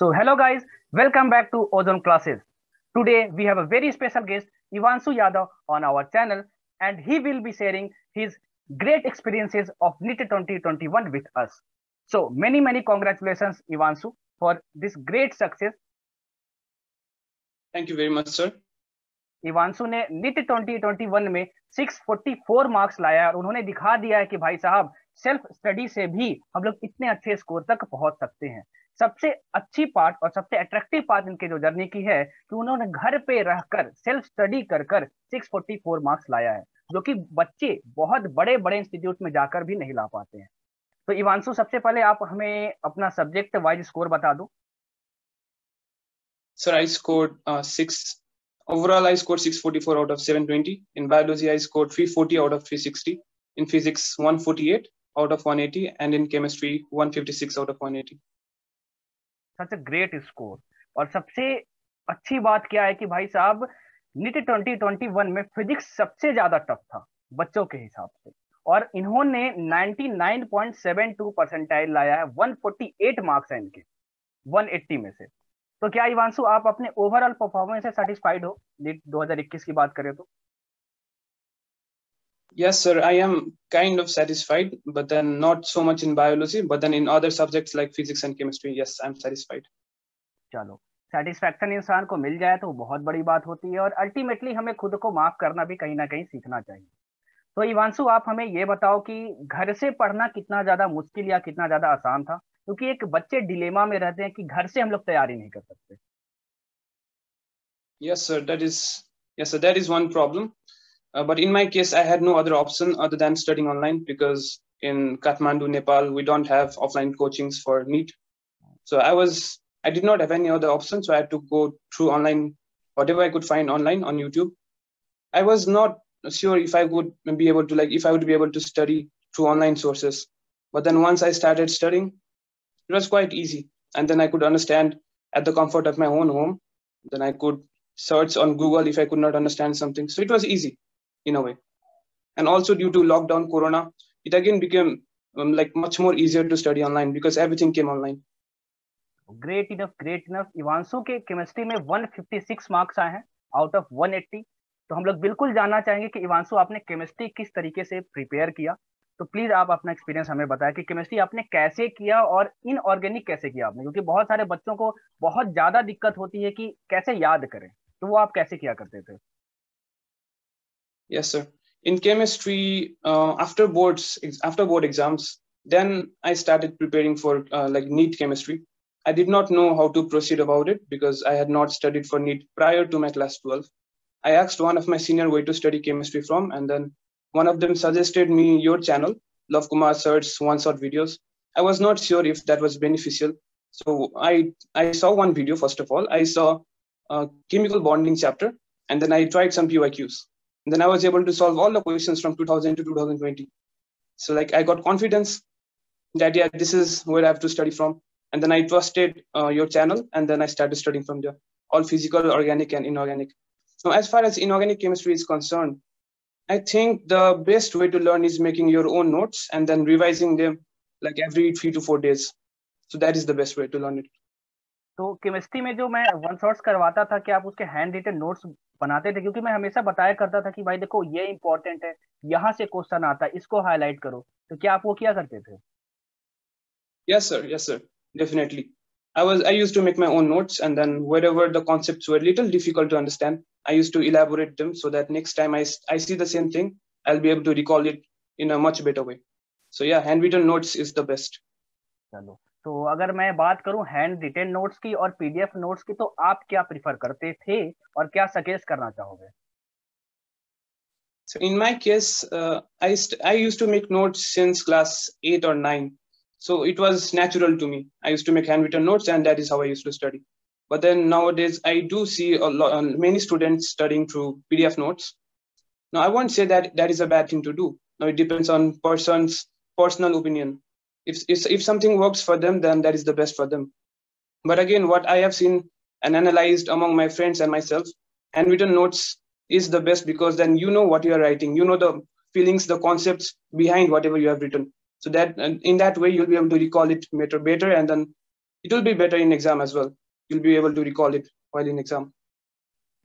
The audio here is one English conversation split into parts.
So hello guys, welcome back to Ozone Classes. Today we have a very special guest, Ivanshu Yadav, on our channel, and he will be sharing his great experiences of NEET 2021 with us. So many congratulations, Ivanshu, for this great success. Thank you very much, sir. इवांशु ने NEET 2021 में 644 marks लाया और उन्होंने दिखा दिया है कि भाई साहब सेल्फ स्टडी से भी हम लोग इतने अच्छे स्कोर तक पहुंच सकते हैं। सबसे अच्छी पार्ट और सबसे अट्रैक्टिव पार्ट इनके जो जर्नी की है कि उन्होंने घर पे रहकर सेल्फ स्टडी कर 644 मार्क्स लाया है, जो कि बच्चे बहुत बड़े बड़े इंस्टीट्यूट में जाकर भी नहीं ला पाते हैं। तो इवांशु, सबसे पहले आप हमें अपना सब्जेक्ट वाइज स्कोर बता दो। Sir, I scored overall I scored 644 out of 720. In biology, I scored 340 out of 360. In physics, 148 out of 180. And in chemistry, 156 out of 180. Such a great score. और सबसे अच्छी बात क्या है कि भाई साहब नीट 2021 में फिजिक्स सबसे ज्यादा टफ था बच्चों के हिसाब से, और इन्होंने 99.72 परसेंटाइल लाया है। 148 मार्क्स है इनके 180 में से। तो क्या इवांशु आप अपने ओवरऑल परफॉर्मेंस से सेटिस्फाइड हो नीट 2021 की बात करें तो? Yes, sir, I am kind of satisfied, but then not so much in biology, but then in other subjects like physics and chemistry, yes, I'm satisfied. चलो, सेटिस्फैक्शन इंसान को मिल जाए तो बहुत बड़ी बात होती है, और अल्टीमेटली हमें खुद को माफ करना भी कहीं ना कहीं सीखना चाहिए। तो इवांशु, आप हमें ये बताओ कि घर से पढ़ना कितना ज्यादा मुश्किल या कितना ज्यादा आसान था, क्योंकि एक बच्चे डिलेमा में रहते हैं कि घर से हम लोग तैयारी नहीं कर सकते। Yes, sir, that is one problem. But in my case, I had no other option other than studying online, because in Kathmandu, Nepal, we don't have offline coachings for NEET. So I did not have any other option. So I had to go through online, whatever I could find online on YouTube. I was not sure if I would be able to study through online sources. But then once I started studying, it was quite easy. And then I could understand at the comfort of my own home. Then I could search on Google if I could not understand something. So it was easy in a way. And also due to lockdown, Corona, it again became much more easier to study online because everything came online. Great enough. इवांशु के chemistry में 156 marks आए हैं out of 180। तो हम लोग बिल्कुल जानना चाहेंगे कि इवांशु आपने केमिस्ट्री किस तरीके से प्रिपेयर किया। तो प्लीज आप अपना एक्सपीरियंस हमें बताएं कि केमिस्ट्री आपने कैसे किया और इनऑर्गेनिक कैसे किया आपने, क्योंकि बहुत सारे बच्चों को बहुत ज्यादा दिक्कत होती है कि कैसे याद करें, तो वो आप कैसे किया करते थे? Yes, sir. In chemistry, after board exams, then I started preparing for NEET chemistry. I did not know how to proceed about it because I had not studied for NEET prior to my class 12. I asked one of my senior where to study chemistry from, and then one of them suggested me your channel, Love Kumar Sir's one-shot videos. I was not sure if that was beneficial. So I saw one video, first of all. I saw a chemical bonding chapter, and then I tried some PYQs. And then I was able to solve all the questions from 2000 to 2020. So I got confidence that, yeah, this is where I have to study from. And then I trusted your channel, and then I started studying from there, all physical, organic, and inorganic. So as far as inorganic chemistry is concerned, I think the best way to learn is making your own notes and then revising them every 3 to 4 days. So that is the best way to learn it. तो chemistry में जो मैं one shots करवाता था, कि आप उसके hand written notes बनाते थे? क्योंकि मैं हमेशा बताया करता था कि भाई देखो ये इंपॉर्टेंट है, यहाँ से क्वेश्चन आता है, इसको हाईलाइट करो। तो क्या आप वो किया करते थे? Yes, sir. Definitely. I used to make my own notes, and then wherever the concepts were little difficult to understand, I used to elaborate them so that next time I see the same thing, I'll be able to recall it in a much better way. So yeah, handwritten notes is the best. चलो, तो अगर मैं बात करूं hand retain notes की और PDF notes की, तो आप क्या प्रिफर करते थे और क्या सजेस्ट करना चाहोगे? So in my case, I used to make notes since class 8 or 9. So it was natural to me. I used to make handwritten notes, and that is how I used to study. But then nowadays, I do see many students studying through PDF notes. Now, I won't say that that is a bad thing to do. Now, it depends on person's personal opinion. If something works for them, then that is the best for them. But again, what I have seen and analyzed among my friends and myself, handwritten notes is the best, because then you know what you are writing. You know the feelings, the concepts behind whatever you have written. So that in that way, you'll be able to recall it better, and then it will be better in exam as well. You'll be able to recall it while in exam.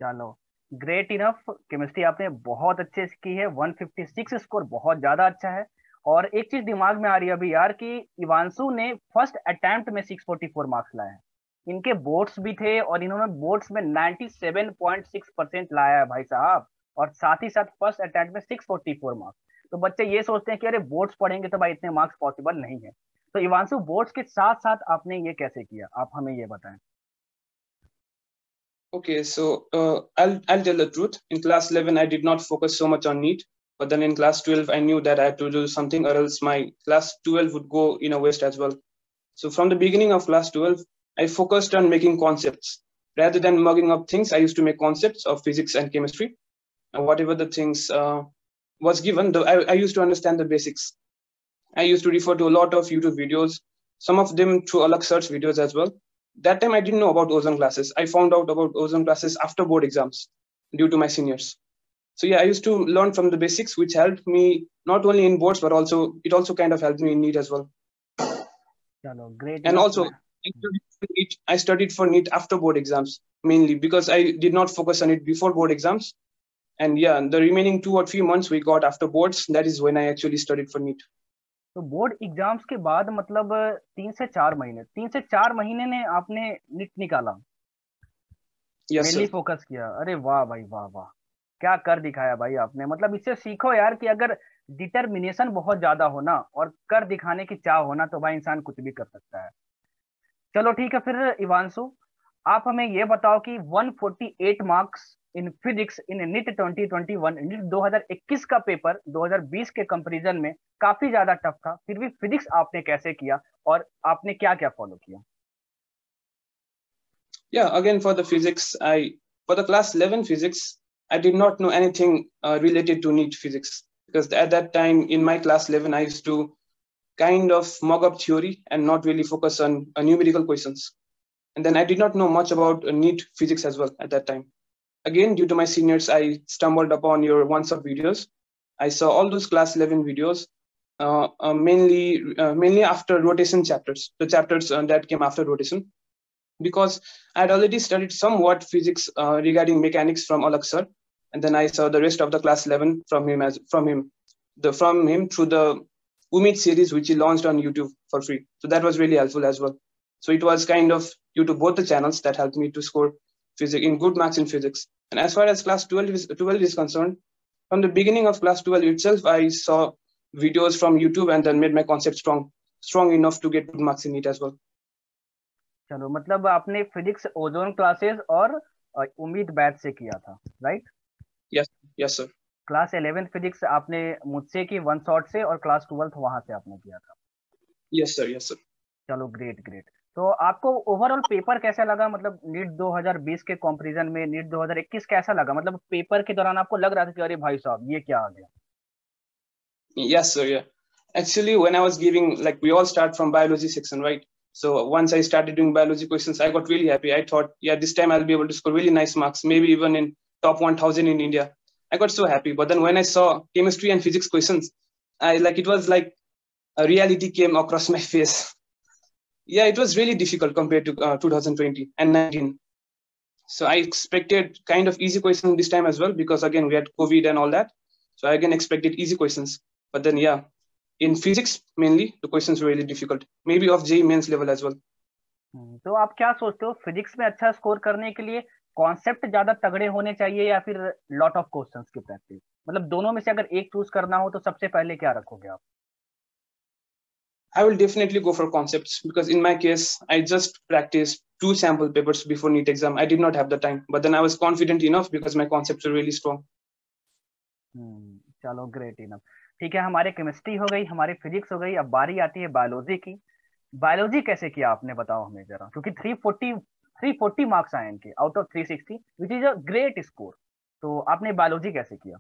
चलो great enough, chemistry आपने बहुत अच्छे से की है, 156 score बहुत ज्यादा अच्छा है। और एक चीज दिमाग में आ रही है अभी यार कि इवांशु ने फर्स्ट अटेम्प्ट में 644 मार्क्स लाए हैं। इनके बोर्ड्स भी थे और इन्होंने बोर्ड्स में 97.6% लाया है भाई साहब, और साथ ही साथ फर्स्ट अटेम्प्ट में 644 मार्क्स। तो बच्चे ये सोचते हैं कि अरे बोर्ड्स पढ़ेंगे तो भाई इतने मार्क्स पॉसिबल नहीं है। तो इवांशु बोर्ड्स के साथ साथ आपने ये कैसे किया, आप हमें ये बताएं। Okay, so I'll tell the truth. In class 11, I did not focus so much on NEET, but then in class 12, I knew that I had to do something, or else my class 12 would go in a waste as well. So from the beginning of class 12, I focused on making concepts. Rather than mugging up things, I used to make concepts of physics and chemistry. And whatever the things was given, though I used to understand the basics. I used to refer to a lot of YouTube videos, some of them through Alak search videos as well. That time I didn't know about ozone classes. I found out about ozone classes after board exams due to my seniors. So yeah, I used to learn from the basics, which helped me not only in boards, but also it also kind of helped me in NEET as well. चलो great And enough. also, I studied for NEET after board exams mainly because I did not focus on it before board exams. And yeah, the remaining 2 or 3 months we got after boards, that is when I actually studied for NEET. तो board exams के बाद मतलब 3 से 4 महीने ने आपने NEET निकाला, Yes, mainly sir. Focus किया। अरे वाह भाई वाह वाह, क्या कर दिखाया भाई आपने। मतलब इससे सीखो यार कि अगर डिटर्मिनेशन बहुत ज्यादा होना और कर दिखाने की चाह होना तो भाई इंसान कुछ भी कर सकता है। चलो ठीक है फिर इवांशु, आप हमें ये बताओ कि 148 marks in physics in NEET 2021, NEET 2021 का पेपर 2020 के कंपैरिजन में काफी ज्यादा टफ था, फिर भी फिजिक्स आपने कैसे किया और आपने क्या क्या फॉलो किया। Yeah, again for the physics, for the class 11 physics, I did not know anything related to NEET physics because at that time in my class 11, I used to kind of mug up theory and not really focus on numerical questions. And then I did not know much about NEET physics as well at that time. Again, due to my seniors, I stumbled upon your WhatsApp videos. I saw all those class 11 videos, mainly after rotation chapters, the chapters that came after rotation, because I had already studied somewhat physics regarding mechanics from Alak sir, and then I saw the rest of the class 11 from him through the Umid series, which he launched on YouTube for free. So that was really helpful as well. So it was kind of due to both the channels that helped me to score physics in good marks in physics. And as far as class 12 is concerned, from the beginning of class 12 itself, I saw videos from YouTube and then made my concept strong enough to get good marks in it as well. चलो मतलब आपने physics ozone classes और उम्मीद batch से किया था, right? Yes sir. Class 11 physics आपने मुझसे की वन शॉट से और क्लास 12 वहां से आपने किया था। Yes sir. चलो ग्रेट ग्रेट। तो आपको ओवरऑल पेपर कैसा लगा, मतलब नीट 2020 के कंपैरिजन में नीट 2021 कैसा लगा? मतलब पेपर के दौरान आपको लग रहा था कि अरे भाई साहब ये क्या आ गया? Yes sir, yeah. Actually, when I was giving, like we all start from biology section, right? So once I started doing biology questions, I got really happy. I thought, yeah, this time I'll be able to score really nice marks, maybe even in top 1000 in India. I got so happy. But then when I saw chemistry and physics questions, it was like a reality came across my face. Yeah, it was really difficult compared to 2020 and 19. So I expected kind of easy questions this time as well, because again, we had COVID and all that. So I again expected easy questions. But then, yeah, in physics mainly, the questions were really difficult. Maybe of JEE mains level as well. तो आप क्या सोचते हो, physics में अच्छा score करने के लिए कॉन्सेप्ट ज्यादा तगड़े होने चाहिए या फिर लॉट ऑफ क्वेश्चंस की प्रैक्टिस? मतलब दोनों में से अगर एक चूज करना हो तो सबसे पहले क्या रखोगे आप? I will definitely go for concepts, because in my case, I just practiced 2 sample papers before NEET exam. I did not have the time, but then I was confident enough because my concepts were really strong. चलो great enough. ठीक है, हमारे chemistry हो गई, हमारी physics हो गई, अब बारी आती है बायोलॉजी की। बायोलॉजी कैसे किया आपने, बताओ हमें जरा, क्योंकि 340 मार्क्स आए इनके out of 360, which is a great score. तो आपने बायोलॉजी कैसे किया?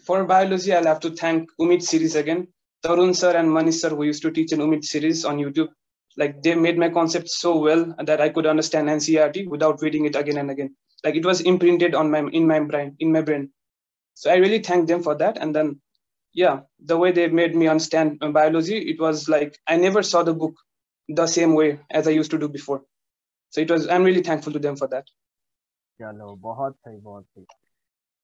For biology, I'll have to thank Umid series again. Tarun sir and Manish sir, who used to teach in Umid series on YouTube, like they made my concept so well that I could understand NCERT without reading it again and again. Like it was imprinted on in my brain. So I really thank them for that. And then, yeah, the way they made me understand biology, it was like I never saw the book. the same way as I used to do before. So I'm really thankful to them for that. चलो बहुत सही, बहुत सही।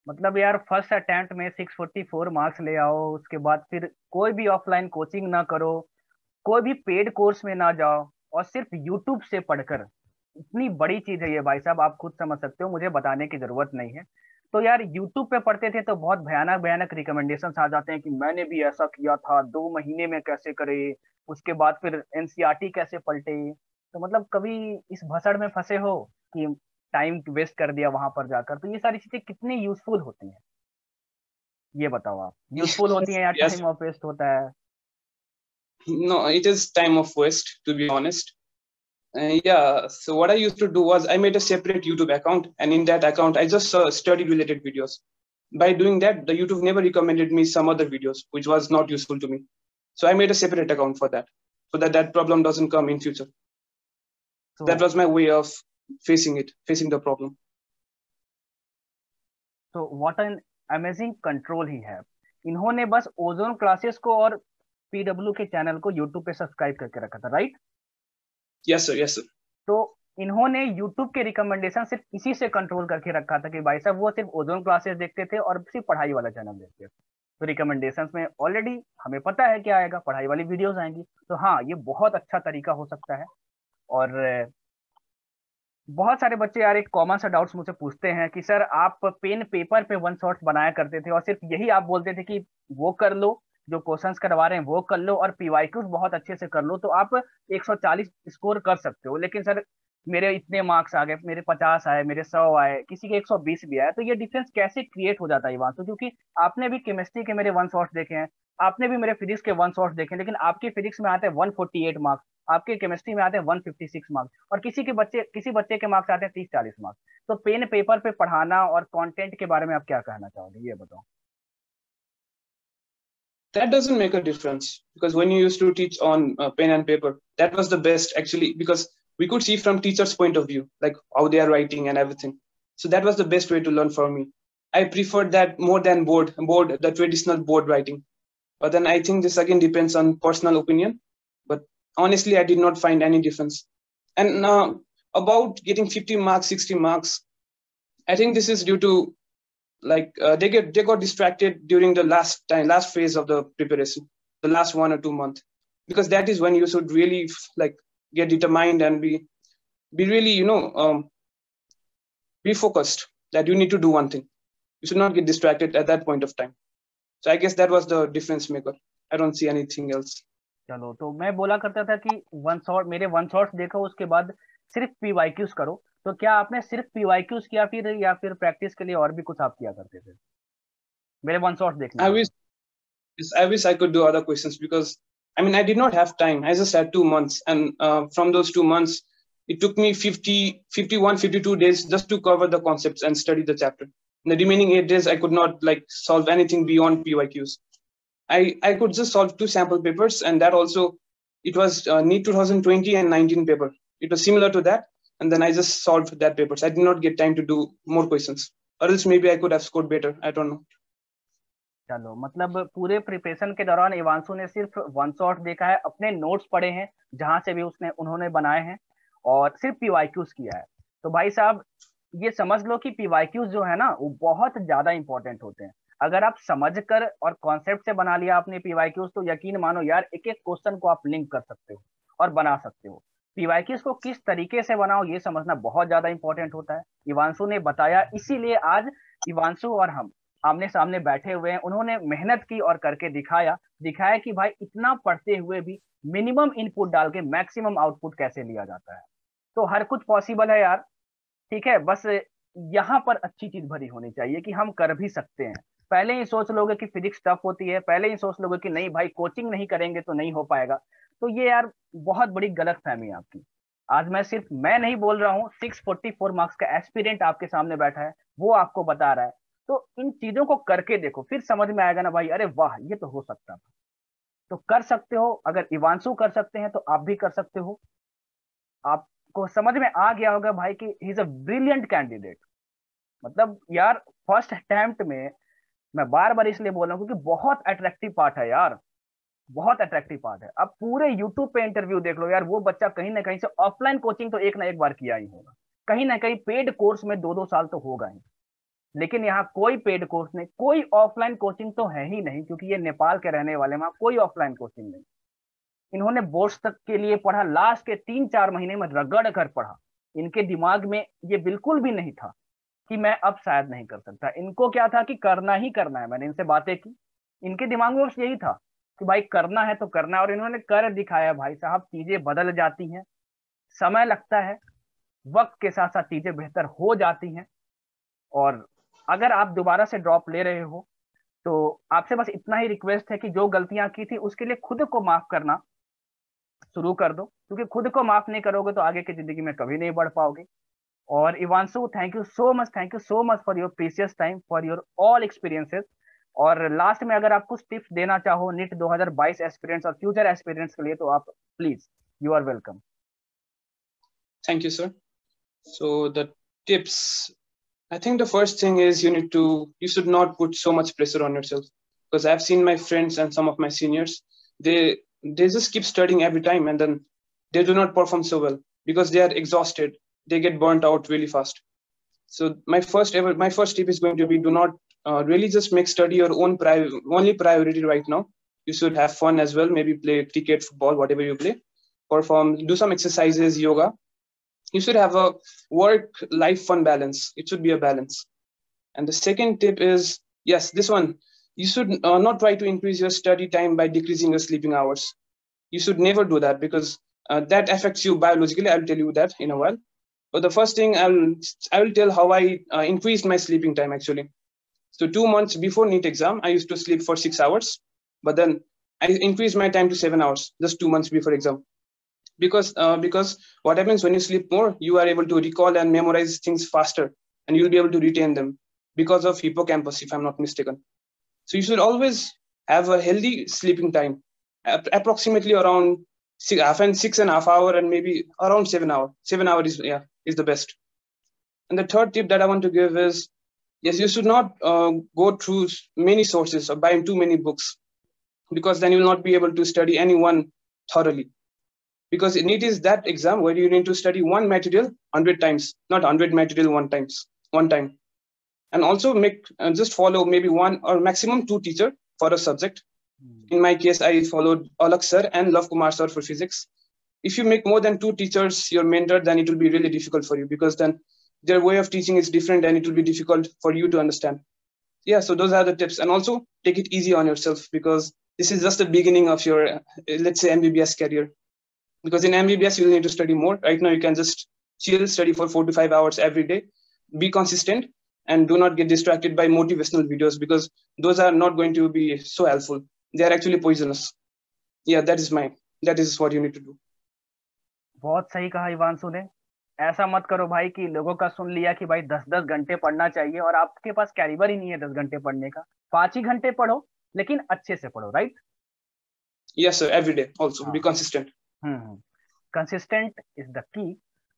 मतलब यार first attempt में 644 marks ले आओ, उसके बाद फिर कोई भी ऑफलाइन कोचिंग ना करो, कोई भी पेड कोर्स में ना जाओ, और सिर्फ यूट्यूब से पढ़कर, इतनी बड़ी चीज है ये भाई साहब, आप खुद समझ सकते हो, मुझे बताने की जरूरत नहीं है। तो यार यूट्यूब पे पढ़ते थे तो बहुत भयानक भयानक रिकमेंडेशन आ जाते हैं कि मैंने भी ऐसा किया था, 2 महीने में कैसे करे, उसके बाद फिर एनसीईआरटी कैसे पलटे। तो मतलब कभी इस भसड़ में फंसे हो कि टाइम वेस्ट कर दिया वहां पर जाकर? तो ये सारी चीजें कितनी यूजफुल होती हैं, ये बताओ आप, यूजफुल होती हैं या Yes. टाइम ऑफ वेस्ट होता है? No, it is time of waste, to be honest. Yeah, so what I used to do was I made a separate YouTube account, and in that account, I just study related videos. By doing that, the YouTube never recommended me some other videos, which was not useful to me. So I made a separate account for that, so that that problem doesn't come in future. So that was my way of facing the problem. तो what an amazing control ही है। इन्होंने बस ozone classes को और PW के channel को YouTube पे subscribe करके रखा था, right? Yes sir, yes sir. तो इन्होंने यूट्यूब के रिकमेंडेशन सिर्फ इसी से कंट्रोल करके रखा था कि भाई साहब वो सिर्फ ओजोन क्लासेस देखते थे और सिर्फ पढ़ाई वाला चैनल देखते थे। तो रिकमेंडेशंस में ऑलरेडी हमें पता है क्या आएगा, पढ़ाई वाली वीडियोस आएंगी। तो हाँ, ये बहुत अच्छा तरीका हो सकता है। और बहुत सारे बच्चे यार एक कॉमन सा डाउट्स मुझसे पूछते हैं कि सर आप पेन पेपर पे वन शॉट्स बनाया करते थे और सिर्फ यही आप बोलते थे कि वो कर लो, जो क्वेश्चंस करवा रहे हैं वो कर लो और पीवाईक्यूज बहुत अच्छे से कर लो तो आप 140 स्कोर कर सकते हो। लेकिन सर मेरे इतने मार्क्स आ गए, मेरे 50 आए, मेरे 100 आए, किसी के 120 भी आए। तो ये डिफरेंस कैसे क्रिएट हो जाता है इवांशु? क्योंकि आपने भी केमिस्ट्री के मेरे वन शॉट्स देखे हैं, आपने भी मेरे फिजिक्स के वन शॉट्स देखे हैं, लेकिन आपके फिजिक्स में आते हैं 148 मार्क्स, आपके केमिस्ट्री में आते हैं 156 मार्क्स, और किसी बच्चे के मार्क्स आते हैं 30-40 मार्क्स। तो पेन पेपर पे पढ़ाना और कंटेंट के बारे में आप क्या कहना चाहोगे, ये बताओ? That doesn't make a difference, because when you used to teach on pen and paper, that was the best actually, because we could see from teachers' point of view, like how they are writing and everything. So that was the best way to learn for me. I preferred that more than the traditional board writing. But then I think this again depends on personal opinion. But honestly, I did not find any difference. And about getting 50 marks, 60 marks, I think this is due to they got distracted during the last phase of the preparation, the last 1 or 2 months, because that is when you should really get determined and be really be focused that you need to do one thing. You should not get distracted at that point of time. So I guess that was the difference maker. I don't see anything else. चलो, तो मैं बोला करता था कि मेरे one shots देखो, उसके बाद सिर्फ पीवाईक्यूज करो। तो क्या आपने सिर्फ पीवाईक्यूज किया फिर, या फिर प्रैक्टिस के लिए और भी कुछ आप किया करते थे मेरे वन शॉट्स देखने के बाद? I wish I could do other questions, because I mean I did not have time. I just had 2 months, and from those 2 months, it took me 51, 52 days just to cover the concepts and study the chapter. In the remaining 8 days, I could not solve anything beyond PYQs. I could just solve 2 sample papers, and that also, it was NEET 2020 and 19 paper. It was similar to that, and then I just solved that papers. I did not get time to do more questions, or else maybe I could have scored better. I don't know. चलो, मतलब पूरे preparation के दौरान इवांशु ने सिर्फ one shot देखा है, अपने नोट्स पढ़े हैं जहां से भी उन्होंने बनाए हैं, और सिर्फ पीवाईक्यूज किया है। तो भाई साहब ये समझ लो कि पीवाईक्यूज जो है ना वो बहुत ज्यादा इंपॉर्टेंट होते हैं। अगर आप समझकर और कॉन्सेप्ट से बना लिया आपने पीवाईक्यूज, तो यकीन मानो यार एक एक क्वेश्चन को आप लिंक कर सकते हो और बना सकते हो। पीवाईक्यूज को किस तरीके से बनाओ ये समझना बहुत ज्यादा इंपॉर्टेंट होता है। इवांशु ने बताया, इसीलिए आज इवांशु और हम आमने सामने बैठे हुए हैं। उन्होंने मेहनत की और करके दिखाया कि भाई इतना पढ़ते हुए भी मिनिमम इनपुट डाल के मैक्सिमम आउटपुट कैसे लिया जाता है। तो हर कुछ पॉसिबल है यार, ठीक है, बस यहाँ पर अच्छी चीज भरी होनी चाहिए कि हम कर भी सकते हैं। पहले ही सोच लोगे कि फिजिक्स टफ होती है, पहले ही सोच लोगे कि नहीं भाई कोचिंग नहीं करेंगे तो नहीं हो पाएगा, तो ये यार बहुत बड़ी गलत फहमी है आपकी। आज मैं नहीं बोल रहा हूँ, 644 मार्क्स का एस्पिरेंट आपके सामने बैठा है, वो आपको बता रहा है। तो इन चीजों को करके देखो, फिर समझ में आएगा ना भाई, अरे वाह ये तो हो सकता था। तो कर सकते हो, अगर इवांशु कर सकते हैं तो आप भी कर सकते हो। आपको समझ में आ गया होगा भाई कि he is a brilliant candidate. मतलब यार फर्स्ट अटेम्प्ट में, मैं बार बार इसलिए बोल रहा हूँ क्योंकि बहुत अट्रैक्टिव पार्ट है यार। बहुत अट्रैक्टिव पाथ है। अब पूरे यूट्यूब पे इंटरव्यू देख लो यार, वो बच्चा कहीं ना कहीं से ऑफलाइन कोचिंग तो एक ना एक बार किया ही होगा, कहीं ना कहीं पेड कोर्स में 2-2 साल तो होगा ही। लेकिन यहाँ कोई पेड कोर्स नहीं, कोई ऑफलाइन कोचिंग तो है ही नहीं, क्योंकि ये नेपाल के रहने वाले, वहां कोई ऑफलाइन कोचिंग नहीं। इन्होंने बोर्ड्स तक के लिए पढ़ा, लास्ट के 3-4 महीने में रगड़ कर पढ़ा। इनके दिमाग में ये बिल्कुल भी नहीं था कि मैं अब शायद नहीं कर सकता। इनको क्या था कि करना ही करना है। मैंने इनसे बातें की, इनके दिमाग में बस यही था कि भाई करना है तो करना है, और इन्होंने कर दिखाया भाई साहब। चीजें बदल जाती हैं, समय लगता है, वक्त के साथ साथ चीजें बेहतर हो जाती हैं। और अगर आप दोबारा से ड्रॉप ले रहे हो तो आपसे बस इतना ही रिक्वेस्ट है कि जो गलतियां की थी उसके लिए खुद को माफ करना शुरू कर दो, क्योंकि खुद को माफ नहीं करोगे तो आगे की जिंदगी में कभी नहीं बढ़ पाओगे। और Ivanshu, thank you so much, thank you so much for your precious time, for your all experiences. और लास्ट में अगर आप कुछ टिप्स देना चाहो नीट 2022 एस्पिरेंट्स और फ्यूचर एस्पिरेंट्स के लिए, तो आप please, you are welcome. Thank you, sir. So the tips, I think the first thing is you should not put so much pressure on yourself, because I've seen my friends and some of my seniors, they they just keep studying every time and then they do not perform so well because they are exhausted. They get burnt out really fast. So my first tip is going to be, do not really just make study your only priority right now. You should have fun as well. Maybe play cricket, football, whatever you play. Perform, do some exercises, yoga. You should have a work life fun balance. It should be a balance. And the second tip is, yes, this one, you should not try to increase your study time by decreasing your sleeping hours. You should never do that, because that affects you biologically. I'll tell you that in a while. But the first thing, I will tell how I increased my sleeping time actually. So 2 months before NEET exam, I used to sleep for 6 hours, but then I increased my time to 7 hours just 2 months before exam. Because what happens when you sleep more, you are able to recall and memorize things faster, and you'll be able to retain them because of hippocampus, if I'm not mistaken. So you should always have a healthy sleeping time, approximately around 6.5 and 6.5 hours, and maybe around 7 hours. 7 hours is the best. And the third tip that I want to give is, yes, you should not go through many sources or buy too many books, because then you'll not be able to study any one thoroughly. Because NEET is that exam where you need to study one material 100 times, not 100 material one time. And also just follow maybe one or maximum two teacher for a subject. In my case, I followed Alak sir and Love Kumar sir for physics. If you make more than two teachers your mentor, then it will be really difficult for you, because then their way of teaching is different and it will be difficult for you to understand. Yeah, so those are the tips. And also take it easy on yourself, because this is just the beginning of your, let's say, MBBS career. Because in MBBS, you'll need to study more. Right now, you can just chill, study for 4 to 5 hours every day, be consistent, and do not get distracted by motivational videos, because those are not going to be so helpful. They are actually poisonous. Yeah, that is what you need to do. बहुत सही कहा इवांशु ने। ऐसा मत करो भाई कि लोगों का सुन लिया कि भाई 10-10 घंटे पढ़ना चाहिए और आपके पास कैलिबर ही नहीं है 10 घंटे पढ़ने का। 5 ही घंटे पढ़ो, लेकिन अच्छे से पढ़ो, right? Yes, sir. Every day also be consistent. Consistent is the key.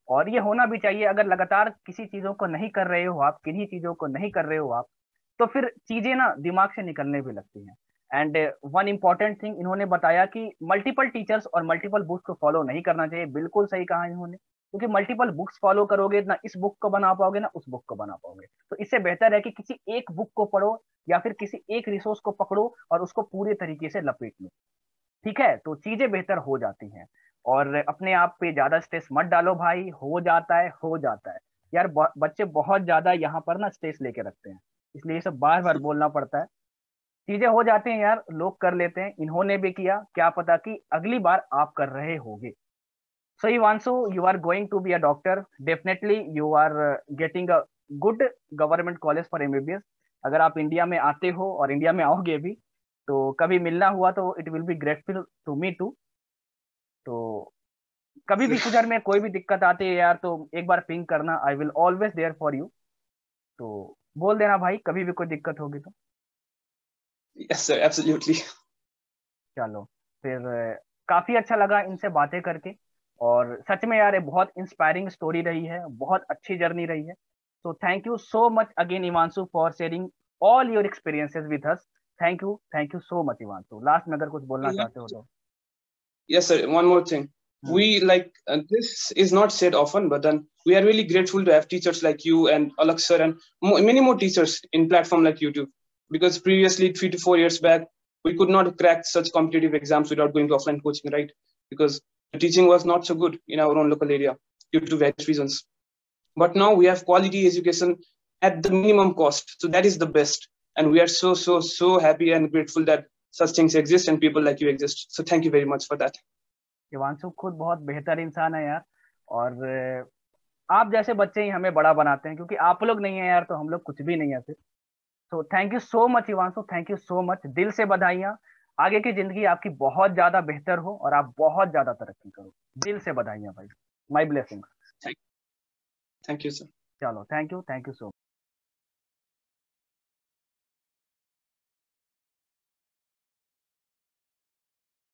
और ये होना भी चाहिए। अगर लगातार किसी चीजों को नहीं कर रहे हो आप, किन्हीं चीजों को नहीं कर रहे हो आप, तो फिर चीजें ना दिमाग से निकलने भी लगती हैं। एंड वन इंपॉर्टेंट थिंग इन्होंने बताया कि मल्टीपल टीचर्स और मल्टीपल बुक्स को फॉलो नहीं करना चाहिए। बिल्कुल सही कहा इन्होंने, क्योंकि मल्टीपल बुक्स फॉलो करोगे ना इस बुक को बना पाओगे ना उस बुक को बना पाओगे। तो इससे बेहतर है कि किसी एक बुक को पढ़ो या फिर किसी एक रिसोर्स को पकड़ो और उसको पूरे तरीके से लपेट लो। ठीक है, तो चीजें बेहतर हो जाती हैं। और अपने आप पे ज्यादा स्ट्रेस मत डालो भाई, हो जाता है हो जाता है। यार बच्चे बहुत ज्यादा यहाँ पर ना स्ट्रेस लेके रखते हैं, इसलिए ये सब बार बार बोलना पड़ता है। चीजें हो जाती हैं यार, लोग कर लेते हैं, इन्होंने भी किया, क्या पता कि अगली बार आप कर रहे होगे। सो Ivanshu, you are going to be a doctor. Definitely you are getting a good government college for MBBS. अगर आप इंडिया में आते हो और इंडिया में आओगे भी, तो कभी मिलना हुआ तो it will be grateful to me too. तो कभी भी फ्यूचर में कोई भी दिक्कत आती है यार, तो एक बार पिंग करना, I will always there for you. तो बोल देना भाई कभी भी कोई दिक्कत होगी तो। Yes, sir. Absolutely. चलो फिर, काफी अच्छा लगा इनसे बातें करके। और सच में यार ये बहुत इंस्पायरिंग स्टोरी रही है, बहुत अच्छी जर्नी रही है। तो thank you so much again Ivanshu for sharing all your experiences with us. Thank you so much Ivanshu. Last में अगर कुछ बोलना चाहते हो तो। Yes, sir. One more thing. We like this is not said often, but then we are really grateful to have teachers like you and Alak sir and many more teachers in platform like YouTube. Because previously, 3 to 4 years back, we could not crack such competitive exams without going to offline coaching, right? Because the teaching was not so good in our own local area due to various reasons. But now we have quality education at the minimum cost, so that is the best. And we are so happy and grateful that such things exist and people like you exist. So thank you very much for that. इवांशु खुद बहुत बेहतर इंसान है यार, और आप जैसे बच्चे ही हमें बड़ा बनाते हैं, क्योंकि आप लोग नहीं है यार तो हम लोग कुछ भी नहीं है फिर। तो thank you so much Ivanshu, thank you so much, दिल से बधाइयाँ। आगे की जिंदगी आपकी बहुत ज्यादा बेहतर हो और आप बहुत ज्यादा तरक्की करो, दिल से बधाइयाँ भाई, my blessing. Thank you, sir. चलो थैंक यू सो मच।